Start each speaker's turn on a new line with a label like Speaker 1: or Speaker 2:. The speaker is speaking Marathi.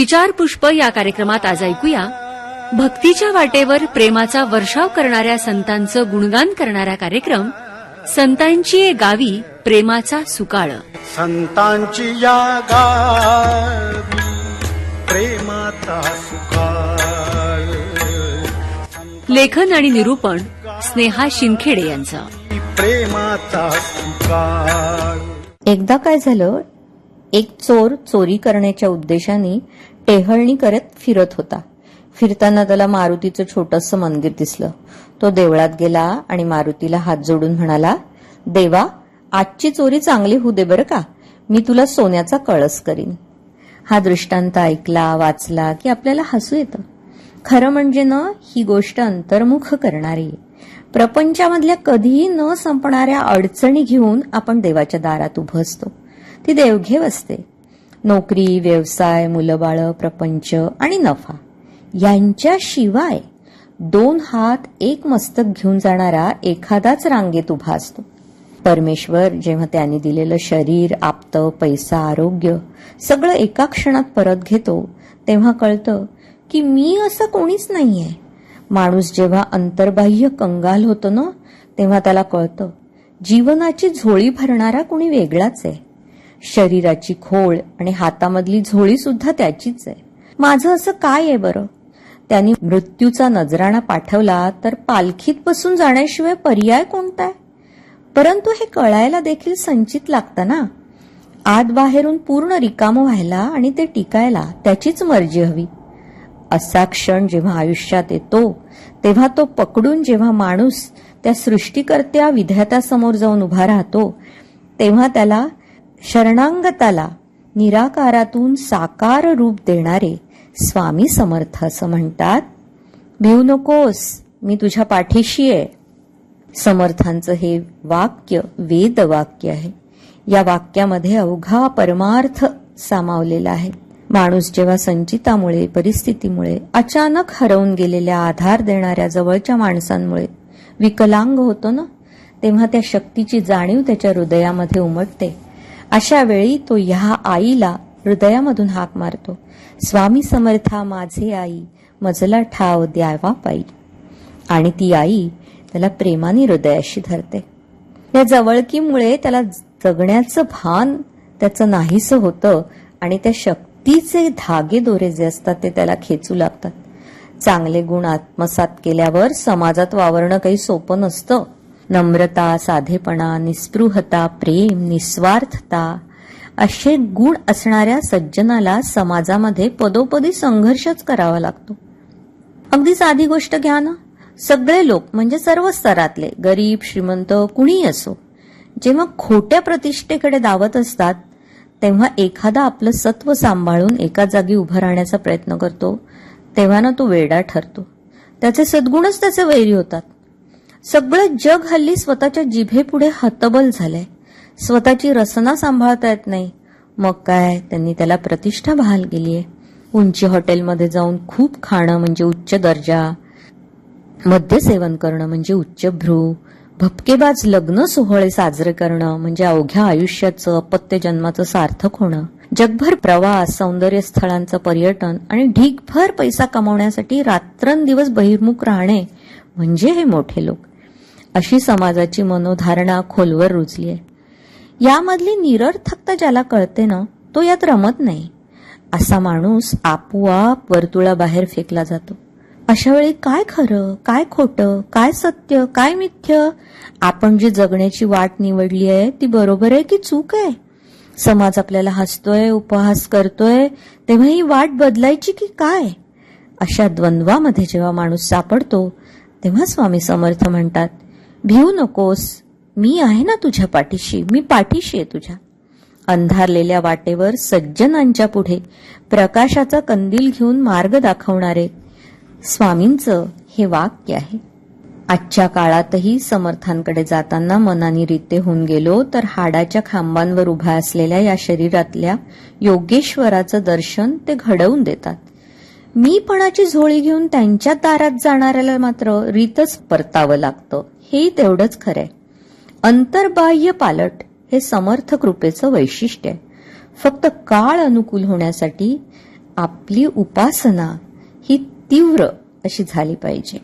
Speaker 1: विचार पुष्प या कार्यक्रमात आज ऐकूया भक्तीच्या वाटेवर प्रेमाचा वर्षाव करणाऱ्या संतांचं गुणगान करणारा कार्यक्रम संतांची गावी प्रेमाचा सुकाळ.
Speaker 2: संतांची या गावी प्रेमाचा सुकाळ.
Speaker 1: लेखन आणि निरूपण स्नेहा शिंदखेडे यांचं.
Speaker 2: प्रेमाचा सुकाळ.
Speaker 3: एकदा काय झालं, एक चोर चोरी करण्याच्या उद्देशाने टेहळणी करत फिरत होता. फिरताना त्याला मारुतीचं छोटंसं मंदिर दिसलं. तो देवळात गेला आणि मारुतीला हात जोडून म्हणाला, देवा, आजची चोरी चांगली होऊ दे बरं का, मी तुला सोन्याचा कळस करीन. हा दृष्टांत ऐकला वाचला की आपल्याला हसू येतं. खरं म्हणजे न, ही गोष्ट अंतर्मुख करणारी आहे. प्रपंचामधल्या कधीही न संपणाऱ्या अडचणी घेऊन आपण देवाच्या दारात उभं असतो. ती देवघेव असते. नोकरी, व्यवसाय, मुलंबाळं, प्रपंच आणि नफा यांच्याशिवाय दोन हात एक मस्तक घेऊन जाणारा एखादाच रांगेत उभा असतो. परमेश्वर जेव्हा त्याने दिलेलं शरीर, आपतं, पैसा, आरोग्य सगळं एका क्षणात परत घेतो, तेव्हा कळतं की मी असं कोणीच नाहीये. माणूस जेव्हा अंतर्बाह्य कंगाल होतो ना, तेव्हा त्याला कळतं जीवनाची झोळी भरणारा कोणी वेगळाच आहे. शरीराची खोळ आणि हातामधली झोळी सुद्धा त्याचीच आहे. माझं असं काय आहे बरं? त्यांनी मृत्यूचा नजराणा पाठवला तर पालखीत बसून जाण्याशिवाय पर्याय कोणता आहे? परंतु हे कळायला देखील संचित लागतं ना. आत बाहेरून पूर्ण रिकामं व्हायला आणि ते टिकायला त्याचीच मर्जी हवी. असा क्षण जेव्हा आयुष्यात येतो, तेव्हा तो पकडून जेव्हा माणूस त्या सृष्टीकर्त्या विधात्यासमोर जाऊन उभा राहतो, तेव्हा त्याला शरणांगताला निराकारातून साकार रूप देणारे स्वामी समर्थ असं म्हणतात. भिवू नकोस, मी तुझ्या पाठीशी आहे. समर्थांचं हे वाक्य वेद वाक्य आहे. या वाक्यामध्ये अवघा परमार्थ सामावलेला आहे. माणूस जेव्हा संचितामुळे, परिस्थितीमुळे, अचानक हरवून गेलेल्या आधार देणाऱ्या जवळच्या माणसांमुळे विकलांग होतो ना, तेव्हा त्या शक्तीची जाणीव त्याच्या हृदयामध्ये उमटते. अशा वेळी तो ह्या आईला हृदयामधून हाक मारतो, स्वामी समर्था माझे आई, मजला ठाव द्यावा पायी. आणि ती आई त्याला प्रेमाने हृदयाशी धरते. या जवळकीमुळे त्याला जगण्याचं भान त्याचं नाहीसं होतं आणि त्या शक्तीचे धागे दोरे जे असतात ते त्याला खेचू लागतात. चांगले गुण आत्मसात केल्यावर समाजात वावरणं काही सोपं नसतं. नम्रता, साधेपणा, निस्पृहता, प्रेम, निस्वार्थता असे गुण असणाऱ्या सज्जनाला समाजामध्ये पदोपदी संघर्षच करावा लागतो. अगदी साधी गोष्ट घ्या ना, सगळे लोक म्हणजे सर्व स्तरातले, गरीब, श्रीमंत, कुणीही असो, जेव्हा खोट्या प्रतिष्ठेकडे धावत असतात, तेव्हा एखादा आपलं सत्व सांभाळून एका जागी उभं राहण्याचा प्रयत्न करतो, तेव्हा ना तो वेडा ठरतो. त्याचे सद्गुणच त्याचे वैरी होतात. सगळं जग हल्ली स्वतःच्या जिभेपुढे हतबल झालंय. स्वतःची रसना सांभाळता येत नाही. मग काय, त्यांनी त्याला प्रतिष्ठा बहाल केलीये. उंची हॉटेलमध्ये जाऊन खूप खाणं म्हणजे उच्च दर्जा, मद्यसेवन करणं म्हणजे उच्चभ्रू, भपकेबाज लग्न सोहळे साजरे करणं म्हणजे अवघ्या आयुष्याचं, अपत्य जन्माचं सार्थक होणं, जगभर प्रवास, सौंदर्य स्थळांचं पर्यटन आणि ढीगभर पैसा कमावण्यासाठी रात्रंदिवस बहिर्मुख राहणे म्हणजे हे मोठे लोक. अशी समाजाची मनोधारणा खोलवर रुजली आहे. यामधली निरर्थकता ज्याला कळते ना, तो यात रमत नाही. असा माणूस आपोआप वर्तुळाबाहेर फेकला जातो. अशा वेळी काय खरं, काय खोटं, काय सत्य, काय मिथ्य, आपण जी जगण्याची वाट निवडली आहे ती बरोबर आहे की चूक आहे? समाज आपल्याला हसतोय, उपहास करतोय, तेव्हा ही वाट बदलायची की काय? अशा द्वंद्वामध्ये जेव्हा माणूस सापडतो, तेव्हा स्वामी समर्थ म्हणतात, भिवू नकोस, मी आहे ना तुझ्या पाठीशी, मी पाठीशी आहे तुझ्या. अंधारलेल्या वाटेवर सज्जनांच्या पुढे प्रकाशाचा कंदील घेऊन मार्ग दाखवणारे स्वामींचं हे वाक्य आहे. आजच्या काळातही समर्थांकडे जाताना मनाने रित्ते होऊन गेलो तर हाडाच्या खांबांवर उभ्या असलेल्या या शरीरातल्या योगेश्वराचं दर्शन ते घडवून देतात. मीपणाची झोळी घेऊन त्यांच्या दारात जाणाऱ्याला मात्र रीतच परतावं लागतं, हे तेवढंच खरंय. अंतर्बाह्य पालट हे समर्थ कृपेचं वैशिष्ट्य आहे. फक्त काळ अनुकूल होण्यासाठी आपली उपासना ही तीव्र अशी झाली पाहिजे.